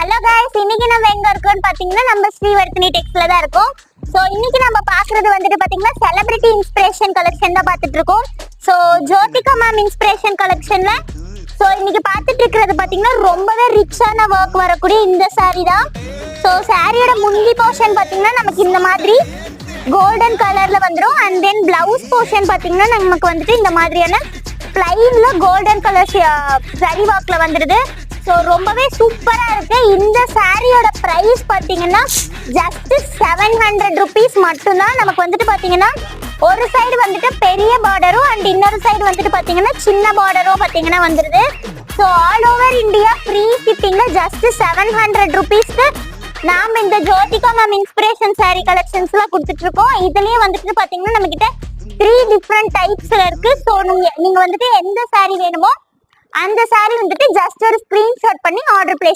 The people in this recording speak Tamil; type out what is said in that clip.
ஹலோ गाइस, இன்னைக்கு நம்ம எங்க இருக்கோம்னு பாத்தீங்கன்னா நம்ம ஸ்ரீவர்த்தினி டெக்ஸ்ல தான் இருக்கோம். சோ இன்னைக்கு நம்ம பாக்குறது வந்துட்டு பாத்தீங்கன்னா செலிபிரிட்டி இன்ஸ்பிரேஷன் கலெக்ஷன் தான் பாத்துட்டு இருக்கோம். சோ ஜோதிகா மேம் இன்ஸ்பிரேஷன் கலெக்ஷன்ல சோ இன்னைக்கு பாத்துட்டு இருக்கிறது பாத்தீங்கன்னா ரொம்பவே ரிச்சான வர்க் வரக்கூடிய இந்த saree தான். சோ சாரியோட முந்தி போர்ஷன் பாத்தீங்கன்னா நமக்கு இந்த மாதிரி கோல்டன் கலர்ல வந்துரும். அண்ட் தென் பிளவுஸ் போர்ஷன் பாத்தீங்கன்னா நமக்கு வந்துட்டு இந்த மாதிரியான பிளைன்ல கோல்டன் கலர் saree ஒர்க்ல வந்துருது. ஸோ ரொம்பவே சூப்பரா இருக்கு. இந்த சாரியோட பிரைஸ் பாத்தீங்கன்னா ஜஸ்ட் 700 rupees மட்டும்தான். நமக்கு வந்துட்டு பாத்தீங்கன்னா ஒரு சைடு வந்துட்டு பெரிய பார்டரும் அண்ட் இன்னொரு சைடு வந்துட்டு பாத்தீங்கன்னா சின்ன பார்டரும் பாத்தீங்கன்னா வந்துருது. So all over India free ஷிப்பிங்ல ஜஸ்ட் 700 rupeesக்கு நாம இந்த ஜோதிகா மேம் இன்ஸ்பிரேஷன் சாரி கலெக்ஷன்ஸ்லாம் கொடுத்துட்டு இருக்கோம். இதுலயே வந்துட்டு பாத்தீங்கன்னா நம்ம கிட்ட 3 டிஃப்ரெண்ட் டைப்ஸ்ல இருக்கு. ஸோ நீங்க வந்துட்டு எந்த சாரி வேணுமோ அந்த சாரி வந்துட்டு ஜஸ்ட் ஒரு ஸ்கிரீன்ஷாட் பண்ணி ஆர்டர் பிளேஸ்